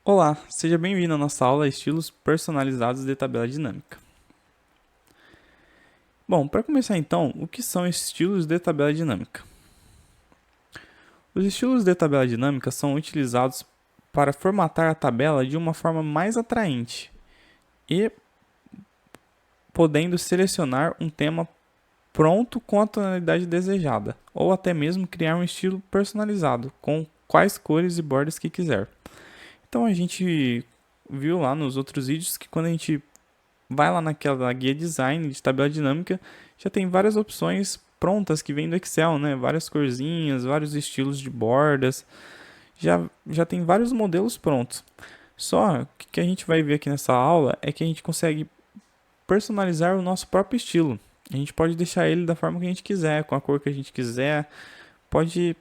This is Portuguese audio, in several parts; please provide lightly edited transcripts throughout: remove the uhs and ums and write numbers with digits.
Olá, seja bem-vindo à nossa aula Estilos Personalizados de Tabela Dinâmica. Bom, para começar então, o que são estilos de tabela dinâmica? Os estilos de tabela dinâmica são utilizados para formatar a tabela de uma forma mais atraente e podendo selecionar um tema pronto com a tonalidade desejada, ou até mesmo criar um estilo personalizado com quais cores e bordas que quiser. Então a gente viu lá nos outros vídeos que quando a gente vai lá naquela guia design de tabela dinâmica, já tem várias opções prontas que vem do Excel, né? Várias corzinhas, vários estilos de bordas, já tem vários modelos prontos. Só que o que a gente vai ver aqui nessa aula é que a gente consegue personalizar o nosso próprio estilo. A gente pode deixar ele da forma que a gente quiser, com a cor que a gente quiser, pode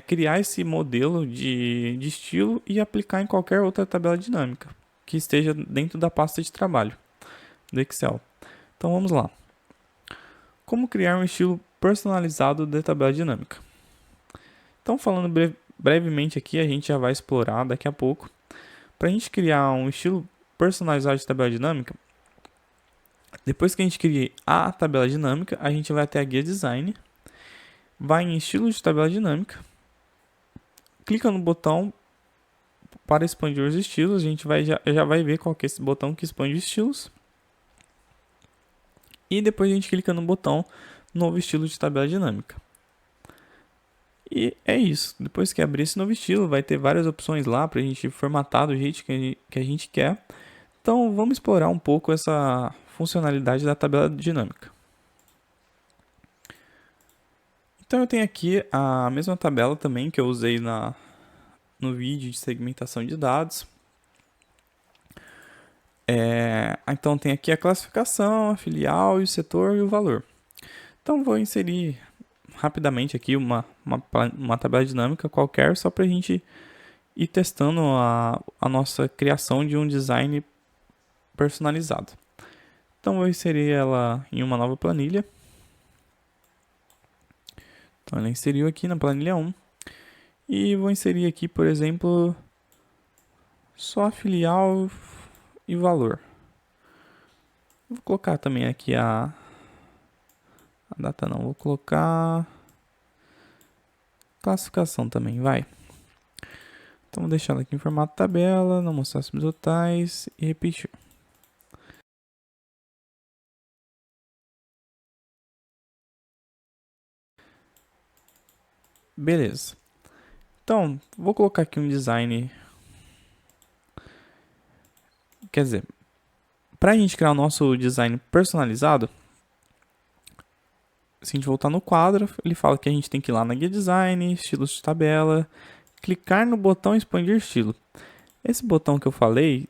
criar esse modelo de estilo e aplicar em qualquer outra tabela dinâmica que esteja dentro da pasta de trabalho do Excel. Então vamos lá. Como criar um estilo personalizado de tabela dinâmica? Então falando brevemente aqui, a gente já vai explorar daqui a pouco. Para a gente criar um estilo personalizado de tabela dinâmica, depois que a gente cria a tabela dinâmica, a gente vai até a guia design, vai em estilo de tabela dinâmica, clica no botão para expandir os estilos, a gente já vai ver qual que é esse botão que expande estilos. E depois a gente clica no botão novo estilo de tabela dinâmica. E é isso. Depois que abrir esse novo estilo, vai ter várias opções lá para a gente formatar do jeito que a gente quer. Então vamos explorar um pouco essa funcionalidade da tabela dinâmica. Então eu tenho aqui a mesma tabela também que eu usei no vídeo de segmentação de dados. Então tem aqui a classificação, a filial, o setor e o valor. Então vou inserir rapidamente aqui uma tabela dinâmica qualquer, só para a gente ir testando a nossa criação de um design personalizado. Então vou inserir ela em uma nova planilha. Então ela inseriu aqui na planilha 1. E vou inserir aqui, por exemplo, só a filial e valor. Vou colocar também aqui a data não, vou colocar classificação também, vai. Então vou deixar ela aqui em formato tabela, não mostrar subtotais e repetir. Beleza. Então, vou colocar aqui um design. Quer dizer, para a gente criar o nosso design personalizado, se a gente voltar no quadro, ele fala que a gente tem que ir lá na guia design, estilos de tabela, clicar no botão expandir estilo. Esse botão que eu falei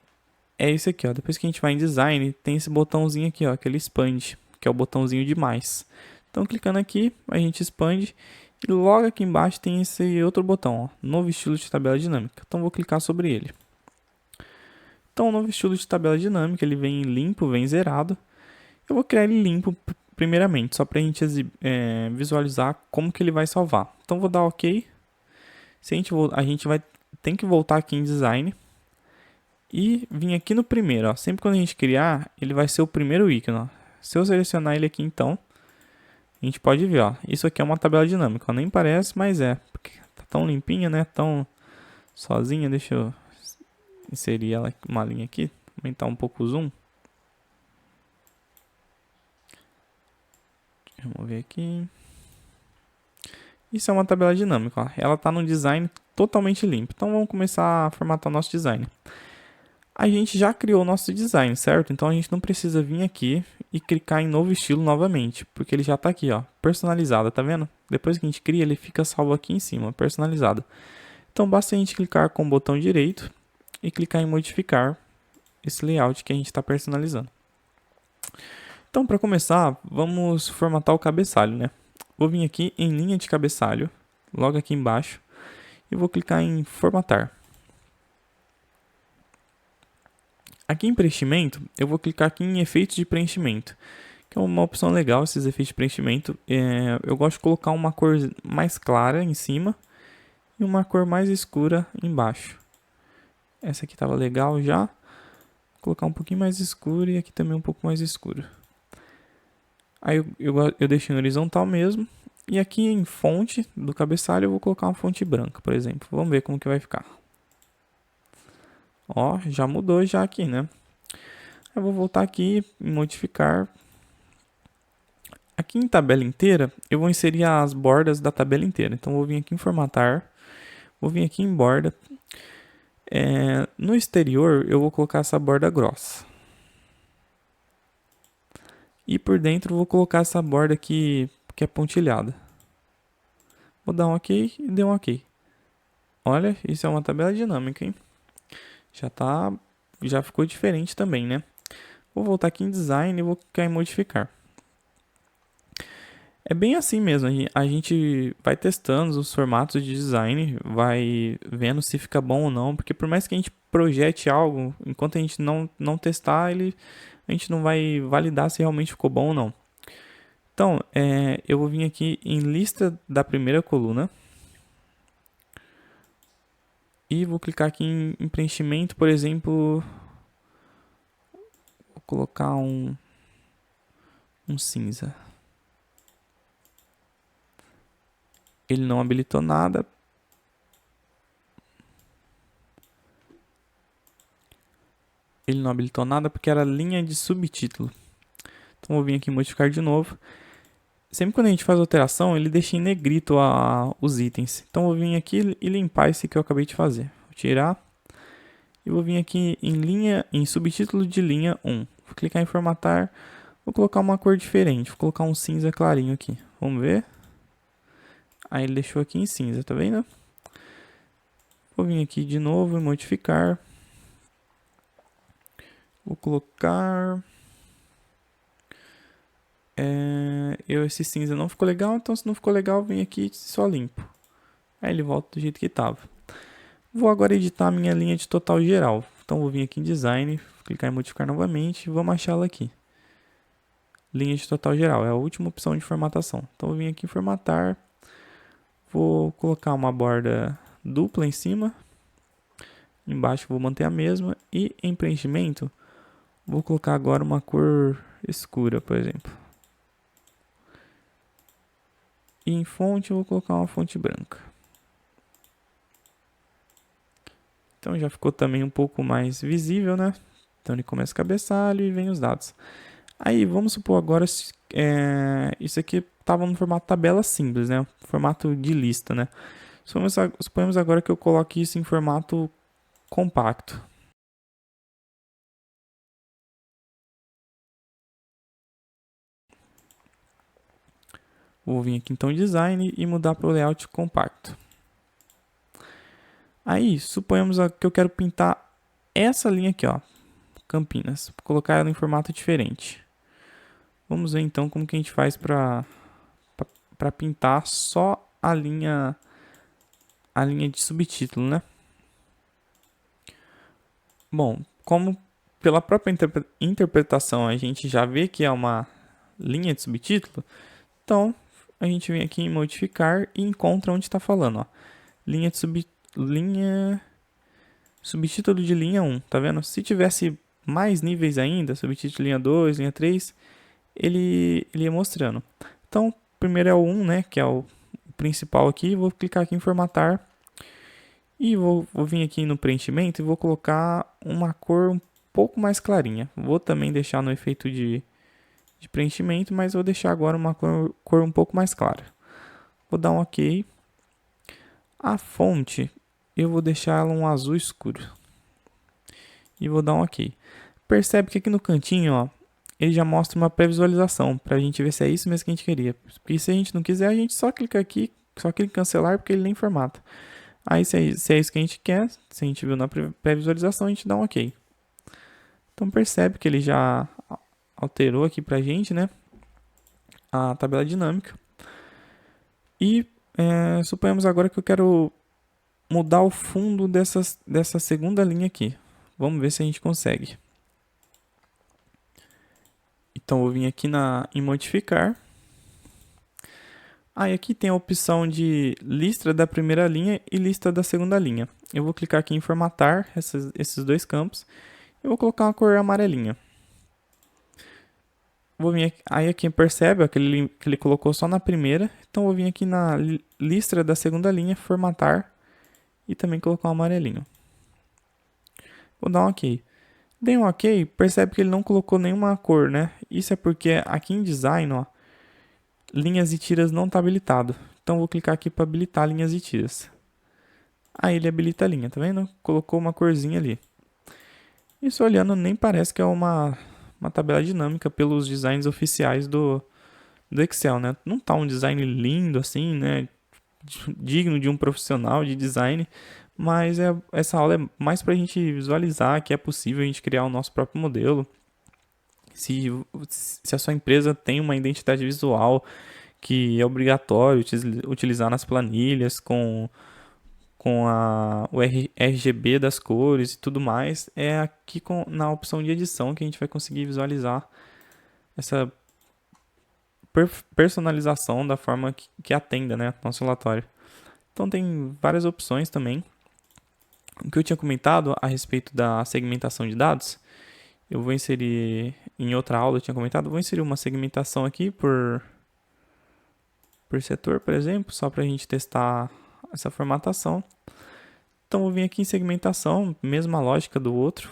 é esse aqui, ó. Depois que a gente vai em design, tem esse botãozinho aqui, ó, que ele expande, que é o botãozinho de mais. Então, clicando aqui, a gente expande e logo aqui embaixo tem esse outro botão, ó, novo estilo de tabela dinâmica. Então, vou clicar sobre ele. Então, o novo estilo de tabela dinâmica, ele vem limpo, vem zerado. Eu vou criar ele limpo primeiramente, só para a gente visualizar como que ele vai salvar. Então, vou dar OK. A gente tem que voltar aqui em design e vir aqui no primeiro. Ó. Sempre quando a gente criar, ele vai ser o primeiro ícone. Ó. Se eu selecionar ele aqui, então, a gente pode ver. Ó. Isso aqui é uma tabela dinâmica. Ó. Nem parece, mas é. Porque tá tão limpinha, né? Tão sozinha. Deixa eu inserir ela, uma linha aqui. Aumentar um pouco o zoom. Remover aqui. Isso é uma tabela dinâmica, ó. Ela está no design totalmente limpo. Então vamos começar a formatar o nosso design. A gente já criou o nosso design, certo? Então a gente não precisa vir aqui e clicar em novo estilo novamente, porque ele já está aqui, ó, personalizado, tá vendo? Depois que a gente cria, ele fica salvo aqui em cima, personalizado. Então basta a gente clicar com o botão direito e clicar em modificar esse layout que a gente está personalizando. Então, para começar, vamos formatar o cabeçalho, né? Vou vir aqui em linha de cabeçalho, logo aqui embaixo, e vou clicar em formatar. Aqui em preenchimento, eu vou clicar aqui em efeitos de preenchimento, que é uma opção legal, esses efeitos de preenchimento. Eu gosto de colocar uma cor mais clara em cima e uma cor mais escura embaixo. Essa aqui estava legal já. Vou colocar um pouquinho mais escuro e aqui também um pouco mais escuro. Aí eu deixo em horizontal mesmo. E aqui em fonte do cabeçalho eu vou colocar uma fonte branca, por exemplo. Vamos ver como que vai ficar. Ó, já mudou já aqui, né? Eu vou voltar aqui em modificar. Aqui em tabela inteira, eu vou inserir as bordas da tabela inteira. Então, vou vir aqui em formatar. Vou vir aqui em borda. No exterior, eu vou colocar essa borda grossa. E por dentro, eu vou colocar essa borda aqui que é pontilhada. Vou dar um OK e dei um OK. Olha, isso é uma tabela dinâmica, hein? Já ficou diferente também, né? Vou voltar aqui em design e vou clicar em modificar. É bem assim mesmo, a gente vai testando os formatos de design, vai vendo se fica bom ou não, porque por mais que a gente projete algo, enquanto a gente não testar, a gente não vai validar se realmente ficou bom ou não. Então, eu vou vir aqui em lista da primeira coluna e vou clicar aqui em preenchimento, por exemplo, vou colocar um cinza. Ele não habilitou nada. Ele não habilitou nada porque era linha de subtítulo. Então vou vir aqui em modificar de novo. Sempre quando a gente faz alteração, ele deixa em negrito os itens. Então vou vir aqui e limpar esse que eu acabei de fazer. Vou tirar. E vou vir aqui em subtítulo de linha 1. Vou clicar em formatar. Vou colocar uma cor diferente. Vou colocar um cinza clarinho aqui. Vamos ver. Aí ele deixou aqui em cinza, tá vendo? Vou vir aqui de novo e modificar. Vou colocar... esse cinza não ficou legal, então se não ficou legal, vem aqui e só limpo. Aí ele volta do jeito que estava. Vou agora editar a minha linha de total geral. Então vou vir aqui em design, clicar em modificar novamente e vamos achá-la aqui. Linha de total geral, é a última opção de formatação. Então vou vir aqui em formatar. Vou colocar uma borda dupla em cima. Embaixo vou manter a mesma. E em preenchimento, vou colocar agora uma cor escura, por exemplo. E em fonte eu vou colocar uma fonte branca. Então já ficou também um pouco mais visível, né? Então ele começa o cabeçalho e vem os dados. Aí vamos supor agora, isso aqui estava no formato tabela simples, né? Formato de lista, né? Suponhamos agora que eu coloque isso em formato compacto. Vou vir aqui então em design e mudar para o layout compacto. Aí, suponhamos que eu quero pintar essa linha aqui, ó, Campinas. Vou colocar ela em formato diferente. Vamos ver então como que a gente faz para pintar só a linha de subtítulo, né? Bom, como pela própria interpretação a gente já vê que é uma linha de subtítulo, então a gente vem aqui em modificar e encontra onde está falando, ó, subtítulo de linha 1, tá vendo? Se tivesse mais níveis ainda, subtítulo de linha 2, linha 3, ele ia mostrando. Então, primeiro é o 1, né, que é o principal aqui, vou clicar aqui em formatar e vou vir aqui no preenchimento e vou colocar uma cor um pouco mais clarinha. Vou também deixar no efeito de preenchimento, mas vou deixar agora uma cor um pouco mais clara. Vou dar um OK. A fonte, eu vou deixar ela um azul escuro. E vou dar um OK. Percebe que aqui no cantinho, ó, ele já mostra uma pré-visualização, para a gente ver se é isso mesmo que a gente queria. Porque se a gente não quiser, a gente só clica aqui, só clica em cancelar, porque ele nem formata. Aí, se é isso que a gente quer, se a gente viu na pré-visualização, a gente dá um OK. Então, percebe que ele já alterou aqui pra gente, né, a tabela dinâmica. E suponhamos agora que eu quero mudar o fundo dessa segunda linha aqui. Vamos ver se a gente consegue. Então, vou vir aqui em modificar. Aí aqui tem a opção de lista da primeira linha e lista da segunda linha. Eu vou clicar aqui em formatar esses dois campos. Eu vou colocar uma cor amarelinha. Vou vir aqui, aí aqui percebe ó, que ele colocou só na primeira. Então vou vir aqui na lista da segunda linha, formatar e também colocar um amarelinho. Vou dar um OK. Dei um OK, percebe que ele não colocou nenhuma cor, né? Isso é porque aqui em design, ó, linhas e tiras não está habilitado. Então vou clicar aqui para habilitar linhas e tiras. Aí ele habilita a linha, tá vendo? Colocou uma corzinha ali. Isso olhando nem parece que é uma tabela dinâmica pelos designs oficiais do Excel, né? Não tá um design lindo assim, né? Digno de um profissional de design, mas essa aula é mais para a gente visualizar que é possível a gente criar o nosso próprio modelo. Se a sua empresa tem uma identidade visual que é obrigatório utilizar nas planilhas com o RGB das cores e tudo mais, é aqui na opção de edição que a gente vai conseguir visualizar essa personalização da forma que atenda, né, nosso relatório. Então tem várias opções também. O que eu tinha comentado a respeito da segmentação de dados, eu vou inserir em outra aula, eu tinha comentado, vou inserir uma segmentação aqui por setor, por exemplo, só para a gente testar essa formatação. Então vou vir aqui em segmentação, mesma lógica do outro,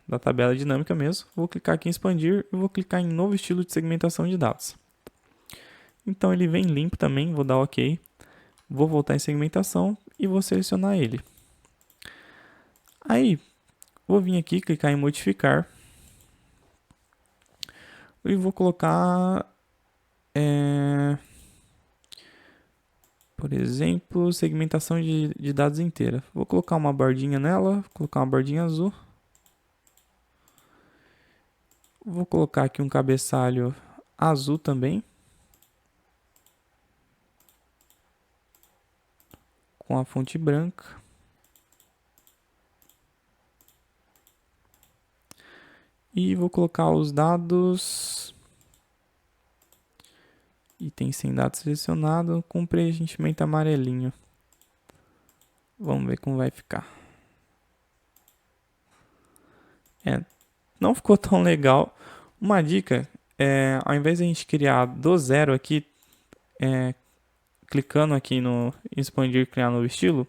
da tabela dinâmica mesmo. Vou clicar aqui em expandir e vou clicar em novo estilo de segmentação de dados. Então ele vem limpo também, vou dar OK. Vou voltar em segmentação e vou selecionar ele. Aí vou vir aqui, clicar em modificar. E vou colocar, por exemplo, segmentação de dados inteira. Vou colocar uma bordinha nela, colocar uma bordinha azul. Vou colocar aqui um cabeçalho azul também. Com a fonte branca. E vou colocar os dados. Item sem dados selecionado com preenchimento amarelinho. Vamos ver como vai ficar. Não ficou tão legal. Uma dica ao invés de a gente criar do zero aqui, clicando aqui no expandir e criar novo estilo,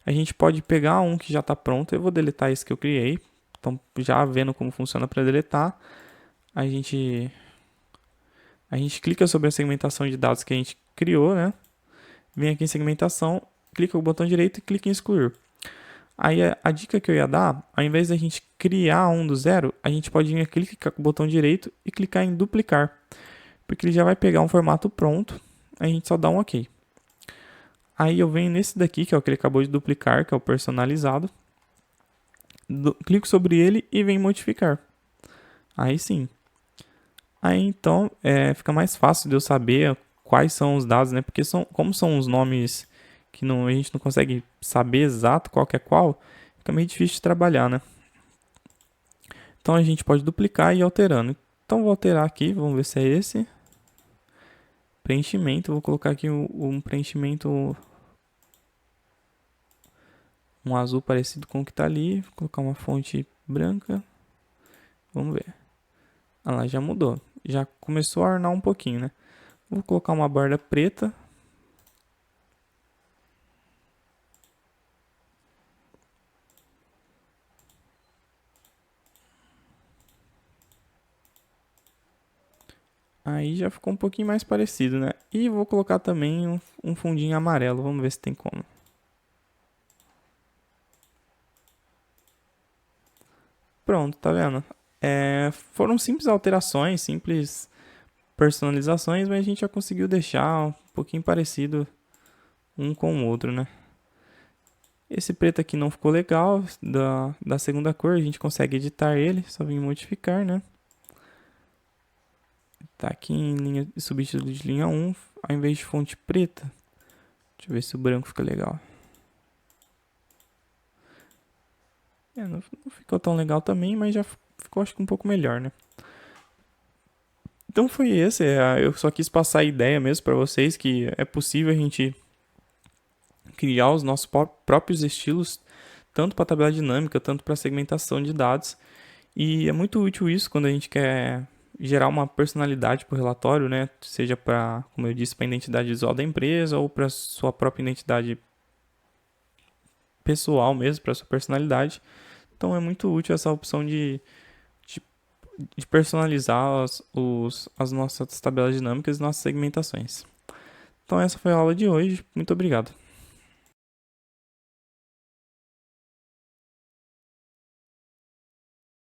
a gente pode pegar um que já está pronto. Eu vou deletar esse que eu criei. Então, já vendo como funciona para deletar, a gente clica sobre a segmentação de dados que a gente criou, né? Vem aqui em segmentação, clica com o botão direito e clica em excluir. Aí a dica que eu ia dar, ao invés da gente criar um do zero, a gente pode vir aqui, clicar com o botão direito e clicar em duplicar. Porque ele já vai pegar um formato pronto, a gente só dá um OK. Aí eu venho nesse daqui, que é o que ele acabou de duplicar, que é o personalizado. Clico sobre ele e venho modificar. Aí sim. Aí então fica mais fácil de eu saber quais são os dados, né? Porque como são os nomes que a gente não consegue saber exato qual que é qual, fica meio difícil de trabalhar, né? Então a gente pode duplicar e ir alterando. Então vou alterar aqui, vamos ver se é esse. Preenchimento, vou colocar aqui um preenchimento, um azul parecido com o que está ali. Vou colocar uma fonte branca. Vamos ver. Ah lá, já mudou. Já começou a ornar um pouquinho, né? Vou colocar uma borda preta. Aí já ficou um pouquinho mais parecido, né? E vou colocar também um fundinho amarelo. Vamos ver se tem como. Pronto, tá vendo? Foram simples alterações, simples personalizações, mas a gente já conseguiu deixar um pouquinho parecido um com o outro, né? Esse preto aqui não ficou legal, da segunda cor, a gente consegue editar ele, só vim modificar, né? Tá aqui em linha, subtítulo de linha 1, ao invés de fonte preta. Deixa eu ver se o branco fica legal. Não ficou tão legal também, mas já ficou acho que um pouco melhor, né? Então foi esse, eu só quis passar a ideia mesmo para vocês que é possível a gente criar os nossos próprios estilos, tanto para tabela dinâmica, tanto para segmentação de dados. E é muito útil isso quando a gente quer gerar uma personalidade para o relatório, né? Seja para, como eu disse, para a identidade visual da empresa ou para sua própria identidade pessoal mesmo, para sua personalidade. Então é muito útil essa opção de, de personalizar as nossas tabelas dinâmicas e nossas segmentações. Então essa foi a aula de hoje. Muito obrigado.